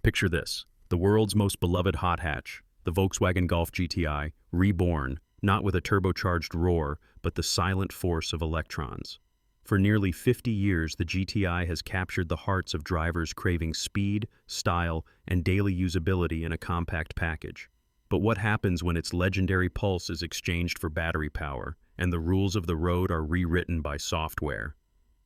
Picture this, the world's most beloved hot hatch, the Volkswagen Golf GTI, reborn, not with a turbocharged roar, but the silent force of electrons. For nearly 50 years, the GTI has captured the hearts of drivers craving speed, style, and daily usability in a compact package. But what happens when its legendary pulse is exchanged for battery power, and the rules of the road are rewritten by software?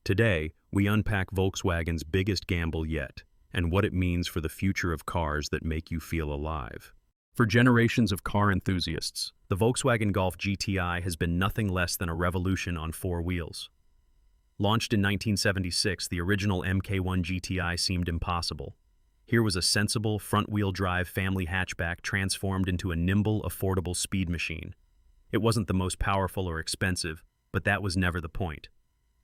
Today, we unpack Volkswagen's biggest gamble yet, and what it means for the future of cars that make you feel alive. For generations of car enthusiasts, the Volkswagen Golf GTI has been nothing less than a revolution on four wheels. Launched in 1976, the original Mk1 GTI seemed impossible. Here was a sensible, front-wheel drive family hatchback transformed into a nimble, affordable speed machine. It wasn't the most powerful or expensive, but that was never the point.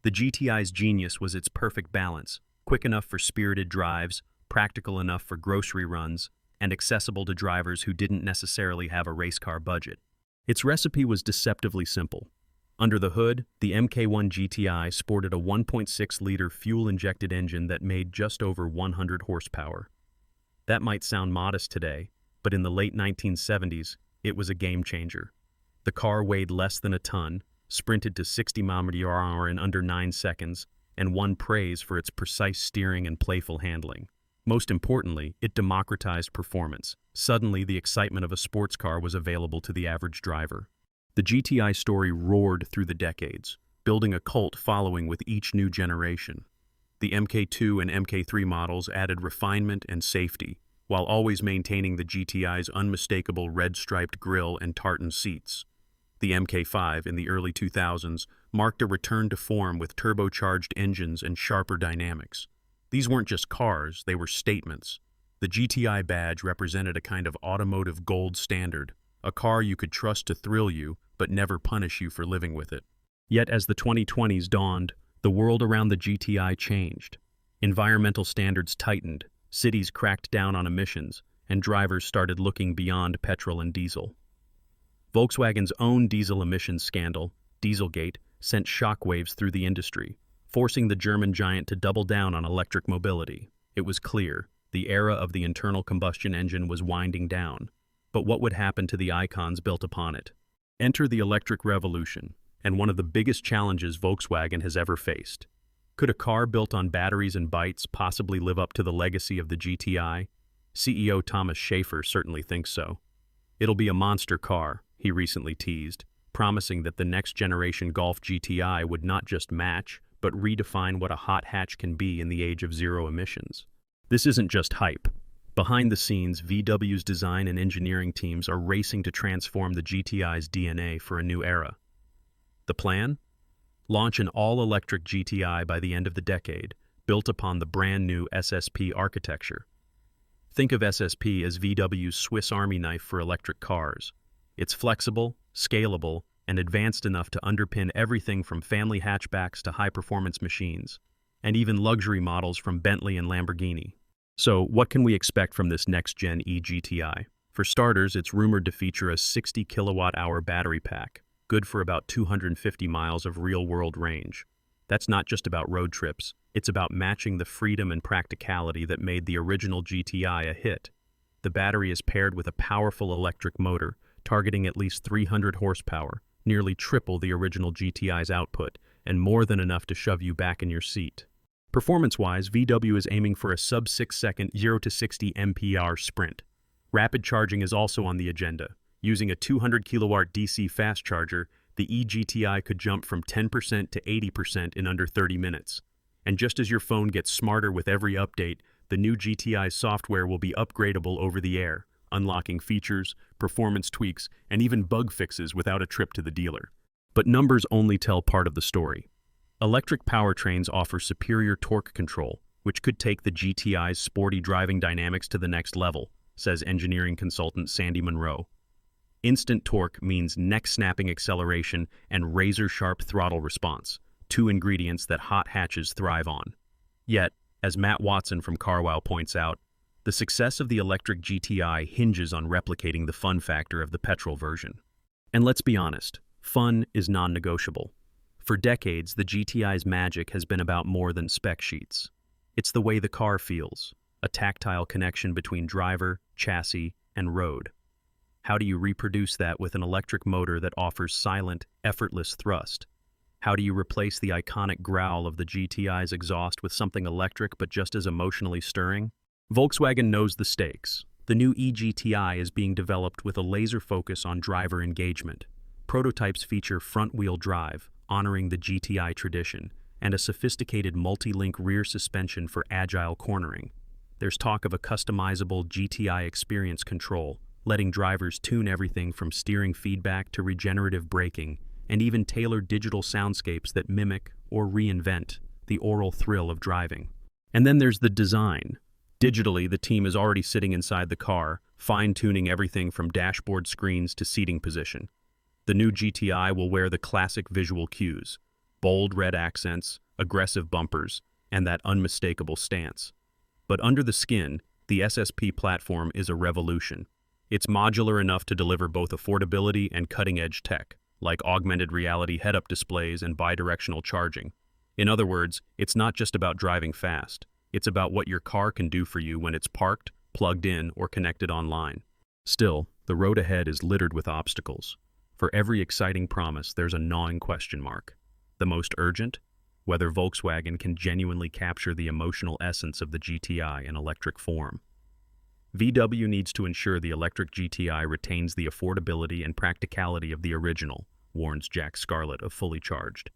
The GTI's genius was its perfect balance, quick enough for spirited drives, practical enough for grocery runs, and accessible to drivers who didn't necessarily have a race car budget. Its recipe was deceptively simple. Under the hood, the Mk1 GTI sported a 1.6-liter fuel-injected engine that made just over 100 horsepower. That might sound modest today, but in the late 1970s, it was a game-changer. The car weighed less than a ton, sprinted to 60 mph in under 9 seconds, and won praise for its precise steering and playful handling. Most importantly, it democratized performance. Suddenly, the excitement of a sports car was available to the average driver. The GTI story roared through the decades, building a cult following with each new generation. The Mk2 and Mk3 models added refinement and safety, while always maintaining the GTI's unmistakable red-striped grille and tartan seats. The Mk5 in the early 2000s marked a return to form with turbocharged engines and sharper dynamics. These weren't just cars, they were statements. The GTI badge represented a kind of automotive gold standard, a car you could trust to thrill you, but never punish you for living with it. Yet as the 2020s dawned, the world around the GTI changed. Environmental standards tightened, cities cracked down on emissions, and drivers started looking beyond petrol and diesel. Volkswagen's own diesel emissions scandal, Dieselgate, sent shockwaves through the industry, forcing the German giant to double down on electric mobility. It was clear, the era of the internal combustion engine was winding down. But what would happen to the icons built upon it? Enter the electric revolution, and one of the biggest challenges Volkswagen has ever faced. Could a car built on batteries and bytes possibly live up to the legacy of the GTI? CEO Thomas Schaefer certainly thinks so. It'll be a monster car, he recently teased, promising that the next generation Golf GTI would not just match, but redefine what a hot hatch can be in the age of zero emissions. This isn't just hype. Behind the scenes, VW's design and engineering teams are racing to transform the GTI's DNA for a new era. The plan? Launch an all-electric GTI by the end of the decade, built upon the brand-new SSP architecture. Think of SSP as VW's Swiss Army knife for electric cars. It's flexible, scalable, and advanced enough to underpin everything from family hatchbacks to high-performance machines, and even luxury models from Bentley and Lamborghini. So, what can we expect from this next-gen e-GTI? For starters, it's rumored to feature a 60 kilowatt-hour battery pack, good for about 250 miles of real-world range. That's not just about road trips, it's about matching the freedom and practicality that made the original GTI a hit. The battery is paired with a powerful electric motor, targeting at least 300 horsepower, nearly triple the original GTI's output, and more than enough to shove you back in your seat. Performance-wise, VW is aiming for a sub-6-second 0-60 mph sprint. Rapid charging is also on the agenda. Using a 200 kilowatt DC fast charger, the e-GTI could jump from 10% to 80% in under 30 minutes. And just as your phone gets smarter with every update, the new GTI software will be upgradable over the air, unlocking features, performance tweaks, and even bug fixes without a trip to the dealer. But numbers only tell part of the story. Electric powertrains offer superior torque control, which could take the GTI's sporty driving dynamics to the next level, says engineering consultant Sandy Monroe. Instant torque means neck-snapping acceleration and razor-sharp throttle response, two ingredients that hot hatches thrive on. Yet, as Matt Watson from CarWow points out, the success of the electric GTI hinges on replicating the fun factor of the petrol version. And let's be honest, fun is non-negotiable. For decades, the GTI's magic has been about more than spec sheets. It's the way the car feels, a tactile connection between driver, chassis, and road. How do you reproduce that with an electric motor that offers silent, effortless thrust? How do you replace the iconic growl of the GTI's exhaust with something electric but just as emotionally stirring? Volkswagen knows the stakes. The new e-GTI is being developed with a laser focus on driver engagement. Prototypes feature front-wheel drive, honoring the GTI tradition, and a sophisticated multi-link rear suspension for agile cornering. There's talk of a customizable GTI experience control, letting drivers tune everything from steering feedback to regenerative braking, and even tailor digital soundscapes that mimic or reinvent the aural thrill of driving. And then there's the design. Digitally, the team is already sitting inside the car, fine-tuning everything from dashboard screens to seating position. The new GTI will wear the classic visual cues: bold red accents, aggressive bumpers, and that unmistakable stance. But under the skin, the SSP platform is a revolution. It's modular enough to deliver both affordability and cutting-edge tech, like augmented reality head-up displays and bidirectional charging. In other words, it's not just about driving fast. It's about what your car can do for you when it's parked, plugged in, or connected online. Still, the road ahead is littered with obstacles. For every exciting promise, there's a gnawing question mark. The most urgent? Whether Volkswagen can genuinely capture the emotional essence of the GTI in electric form. VW needs to ensure the electric GTI retains the affordability and practicality of the original, warns Jack Scarlett of Fully Charged.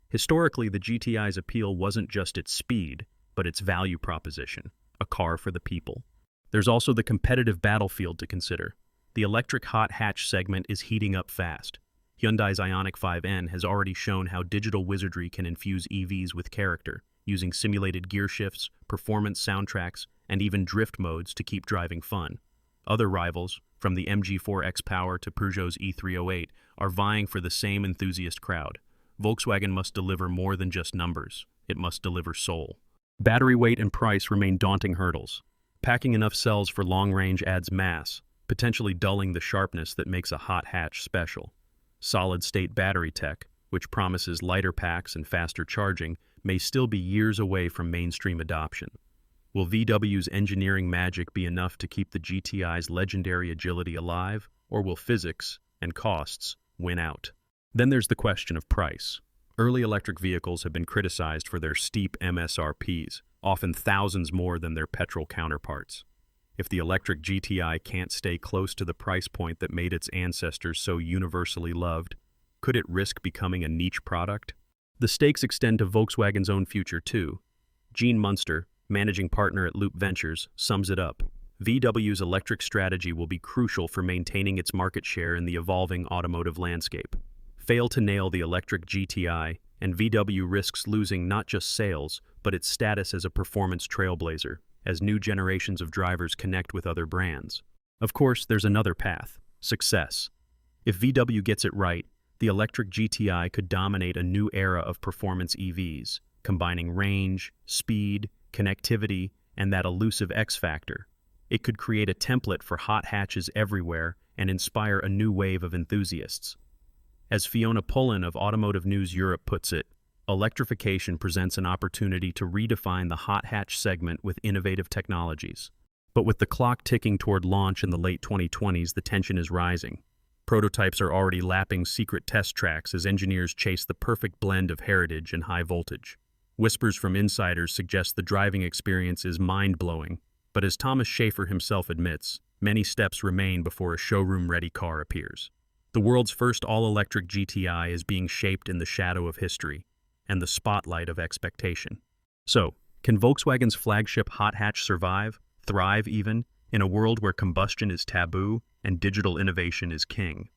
Historically, the GTI's appeal wasn't just its speed, but its value proposition, a car for the people. There's also the competitive battlefield to consider. The electric hot hatch segment is heating up fast. Hyundai's Ioniq 5N has already shown how digital wizardry can infuse EVs with character, using simulated gear shifts, performance soundtracks, and even drift modes to keep driving fun. Other rivals, from the MG4 X-Power to Peugeot's E308, are vying for the same enthusiast crowd. Volkswagen must deliver more than just numbers. It must deliver soul. Battery weight and price remain daunting hurdles. Packing enough cells for long range adds mass, potentially dulling the sharpness that makes a hot hatch special. Solid-state battery tech, which promises lighter packs and faster charging, may still be years away from mainstream adoption. Will VW's engineering magic be enough to keep the GTI's legendary agility alive, or will physics and costs win out? Then there's the question of price. Early electric vehicles have been criticized for their steep MSRPs, often thousands more than their petrol counterparts. If the electric GTI can't stay close to the price point that made its ancestors so universally loved, could it risk becoming a niche product? The stakes extend to Volkswagen's own future, too. Gene Munster, managing partner at Loop Ventures, sums it up. VW's electric strategy will be crucial for maintaining its market share in the evolving automotive landscape. Fail to nail the electric GTI, and VW risks losing not just sales, but its status as a performance trailblazer, as new generations of drivers connect with other brands. Of course, there's another path: success. If VW gets it right, the electric GTI could dominate a new era of performance EVs, combining range, speed, connectivity, and that elusive X factor. It could create a template for hot hatches everywhere and inspire a new wave of enthusiasts. As Fiona Pullen of Automotive News Europe puts it, electrification presents an opportunity to redefine the hot hatch segment with innovative technologies. But with the clock ticking toward launch in the late 2020s, the tension is rising. Prototypes are already lapping secret test tracks as engineers chase the perfect blend of heritage and high voltage. Whispers from insiders suggest the driving experience is mind-blowing, but as Thomas Schaefer himself admits, many steps remain before a showroom-ready car appears. The world's first all-electric GTI is being shaped in the shadow of history and the spotlight of expectation. So, can Volkswagen's flagship hot hatch survive, thrive even, in a world where combustion is taboo and digital innovation is king?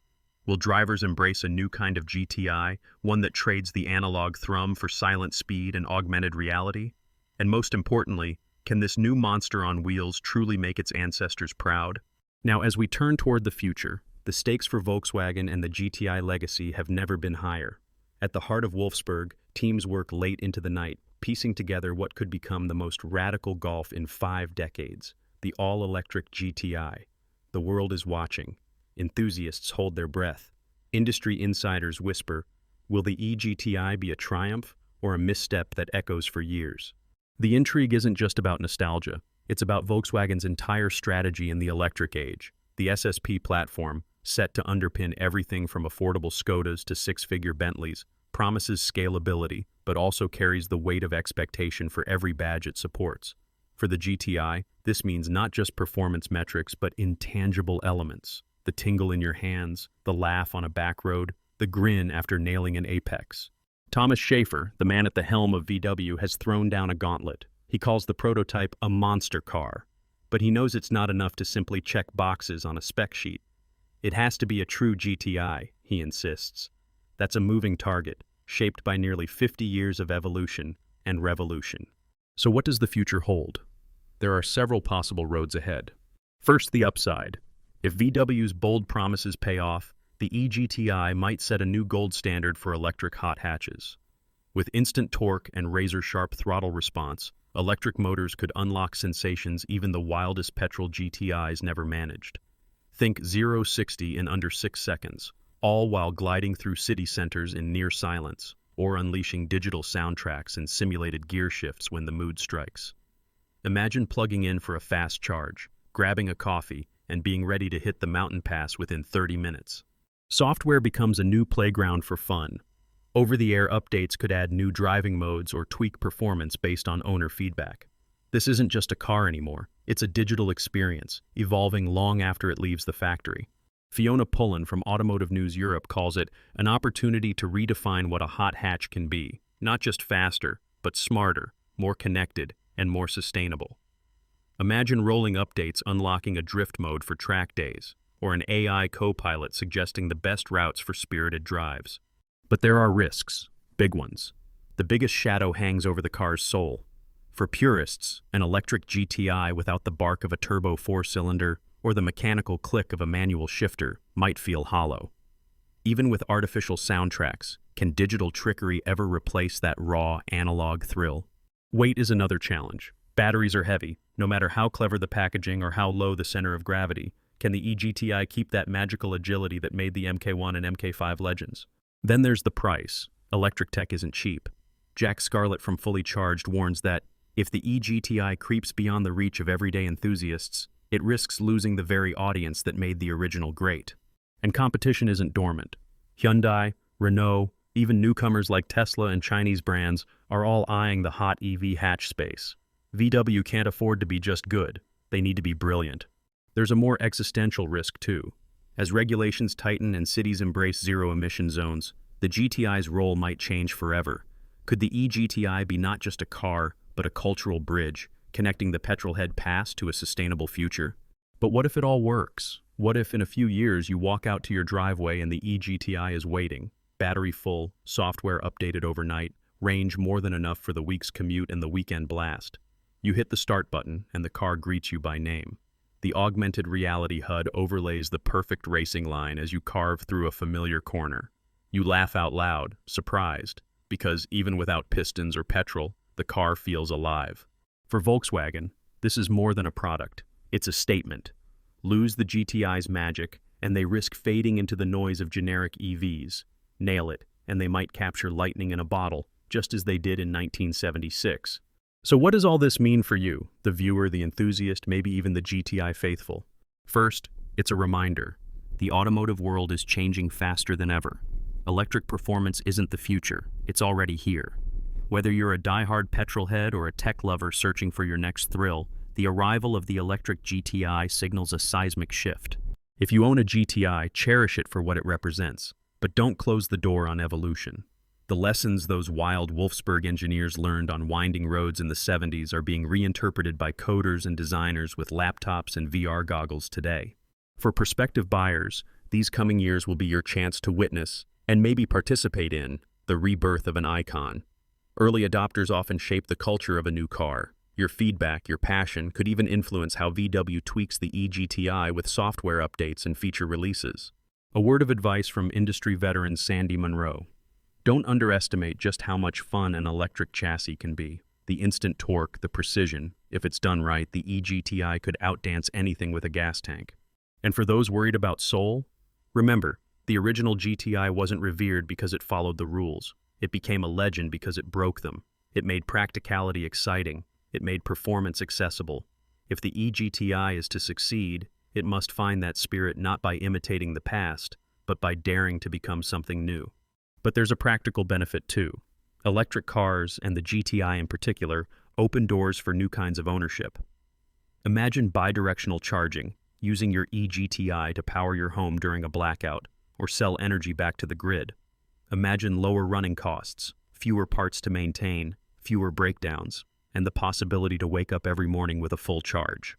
Will drivers embrace a new kind of GTI, one that trades the analog thrum for silent speed and augmented reality? And most importantly, can this new monster on wheels truly make its ancestors proud? Now, as we turn toward the future, the stakes for Volkswagen and the GTI legacy have never been higher. At the heart of Wolfsburg, teams work late into the night, piecing together what could become the most radical Golf in 5 decades, the all-electric GTI. The world is watching. Enthusiasts hold their breath. Industry insiders whisper, will the e-GTI be a triumph or a misstep that echoes for years? The intrigue isn't just about nostalgia. It's about Volkswagen's entire strategy in the electric age. The SSP platform, set to underpin everything from affordable Skodas to six-figure Bentleys, promises scalability, but also carries the weight of expectation for every badge it supports. For the GTI, this means not just performance metrics, but intangible elements. The tingle in your hands, the laugh on a back road, the grin after nailing an apex. Thomas Schaefer, the man at the helm of VW, has thrown down a gauntlet. He calls the prototype a monster car. But he knows it's not enough to simply check boxes on a spec sheet. It has to be a true GTI, he insists. That's a moving target, shaped by nearly 50 years of evolution and revolution. So what does the future hold? There are several possible roads ahead. First, the upside. If VW's bold promises pay off, the e-GTI might set a new gold standard for electric hot hatches. With instant torque and razor-sharp throttle response, electric motors could unlock sensations even the wildest petrol GTIs never managed. Think 0-60 in under 6 seconds, all while gliding through city centers in near silence, or unleashing digital soundtracks and simulated gear shifts when the mood strikes. Imagine plugging in for a fast charge, grabbing a coffee, and being ready to hit the mountain pass within 30 minutes. Software becomes a new playground for fun. Over-the-air updates could add new driving modes or tweak performance based on owner feedback. This isn't just a car anymore, it's a digital experience, evolving long after it leaves the factory. Fiona Pullen from Automotive News Europe calls it an opportunity to redefine what a hot hatch can be, not just faster, but smarter, more connected, and more sustainable. Imagine rolling updates unlocking a drift mode for track days, or an AI co-pilot suggesting the best routes for spirited drives. But there are risks, big ones. The biggest shadow hangs over the car's soul. For purists, an electric GTI without the bark of a turbo four-cylinder or the mechanical click of a manual shifter might feel hollow. Even with artificial soundtracks, can digital trickery ever replace that raw, analog thrill? Weight is another challenge. Batteries are heavy. No matter how clever the packaging or how low the center of gravity, can the e-GTI keep that magical agility that made the MK1 and MK5 legends? Then there's the price. Electric tech isn't cheap. Jack Scarlett from Fully Charged warns that if the e-GTI creeps beyond the reach of everyday enthusiasts, it risks losing the very audience that made the original great. And competition isn't dormant. Hyundai, Renault, even newcomers like Tesla and Chinese brands are all eyeing the hot EV hatch space. VW can't afford to be just good. They need to be brilliant. There's a more existential risk too. As regulations tighten and cities embrace zero-emission zones, the GTI's role might change forever. Could the e-GTI be not just a car, but a cultural bridge, connecting the petrolhead past to a sustainable future? But what if it all works? What if in a few years you walk out to your driveway and the e-GTI is waiting? Battery full, software updated overnight, range more than enough for the week's commute and the weekend blast. You hit the start button and the car greets you by name. The augmented reality HUD overlays the perfect racing line as you carve through a familiar corner. You laugh out loud, surprised, because even without pistons or petrol, the car feels alive. For Volkswagen, this is more than a product. It's a statement. Lose the GTI's magic, and they risk fading into the noise of generic EVs. Nail it, and they might capture lightning in a bottle, just as they did in 1976. So what does all this mean for you, the viewer, the enthusiast, maybe even the GTI faithful? First, it's a reminder. The automotive world is changing faster than ever. Electric performance isn't the future, it's already here. Whether you're a die-hard petrol head or a tech lover searching for your next thrill, the arrival of the electric GTI signals a seismic shift. If you own a GTI, cherish it for what it represents, but don't close the door on evolution. The lessons those wild Wolfsburg engineers learned on winding roads in the 70s are being reinterpreted by coders and designers with laptops and VR goggles today. For prospective buyers, these coming years will be your chance to witness, and maybe participate in, the rebirth of an icon. Early adopters often shape the culture of a new car. Your feedback, your passion, could even influence how VW tweaks the e-GTI with software updates and feature releases. A word of advice from industry veteran Sandy Monroe. Don't underestimate just how much fun an electric chassis can be. The instant torque, the precision. If it's done right, the e-GTI could outdance anything with a gas tank. And for those worried about soul, remember, the original GTI wasn't revered because it followed the rules. It became a legend because it broke them. It made practicality exciting. It made performance accessible. If the e-GTI is to succeed, it must find that spirit not by imitating the past, but by daring to become something new. But there's a practical benefit too. Electric cars, and the GTI in particular, open doors for new kinds of ownership. Imagine bidirectional charging, using your e-GTI to power your home during a blackout, or sell energy back to the grid. Imagine lower running costs, fewer parts to maintain, fewer breakdowns, and the possibility to wake up every morning with a full charge.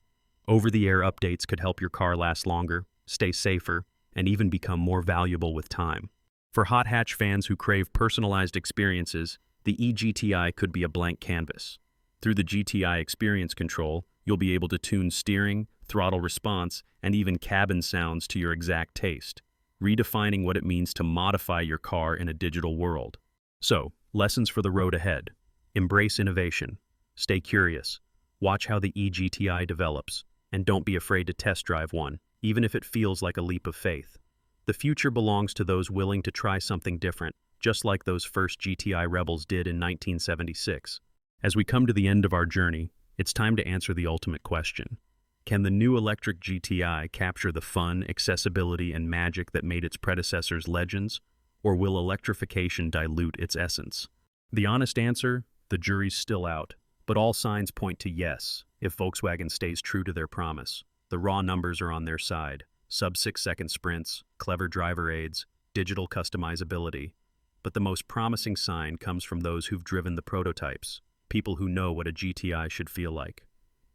Over-the-air updates could help your car last longer, stay safer, and even become more valuable with time. For hot hatch fans who crave personalized experiences, the e-GTI could be a blank canvas. Through the GTI Experience Control, you'll be able to tune steering, throttle response, and even cabin sounds to your exact taste, redefining what it means to modify your car in a digital world. So, lessons for the road ahead. Embrace innovation. Stay curious. Watch how the e-GTI develops, and don't be afraid to test drive one, even if it feels like a leap of faith. The future belongs to those willing to try something different, just like those first GTI rebels did in 1976. As we come to the end of our journey, it's time to answer the ultimate question. Can the new electric GTI capture the fun, accessibility, and magic that made its predecessors legends, or will electrification dilute its essence? The honest answer? The jury's still out, but all signs point to yes, if Volkswagen stays true to their promise. The raw numbers are on their side. Sub-6-second sprints, clever driver aids, digital customizability. But the most promising sign comes from those who've driven the prototypes, people who know what a GTI should feel like.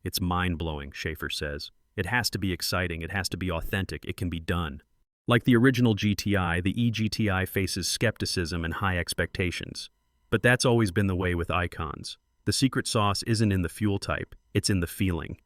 It's mind-blowing, Schaefer says. It has to be exciting, it has to be authentic, it can be done. Like the original GTI, the e-GTI faces skepticism and high expectations. But that's always been the way with icons. The secret sauce isn't in the fuel type, it's in the feeling.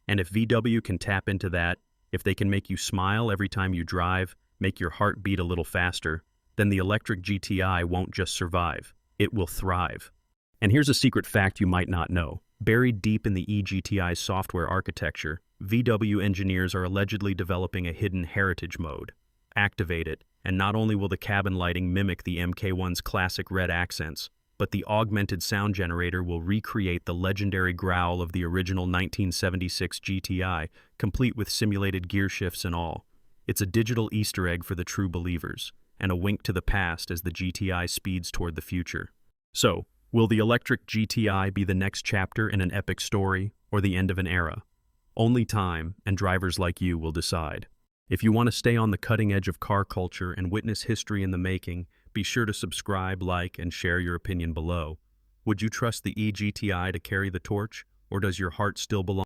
And if VW can tap into that, if they can make you smile every time you drive, make your heart beat a little faster, then the electric GTI won't just survive, it will thrive. And here's a secret fact you might not know. Buried deep in the e-GTI's software architecture, VW engineers are allegedly developing a hidden heritage mode. Activate it, and not only will the cabin lighting mimic the MK1's classic red accents, but the augmented sound generator will recreate the legendary growl of the original 1976 GTI, complete with simulated gear shifts and all. It's a digital Easter egg for the true believers, and a wink to the past as the GTI speeds toward the future. So, will the electric GTI be the next chapter in an epic story, or the end of an era? Only time, and drivers like you, will decide. If you want to stay on the cutting edge of car culture and witness history in the making, be sure to subscribe, like, and share your opinion below. Would you trust the e-GTI to carry the torch, or does your heart still belong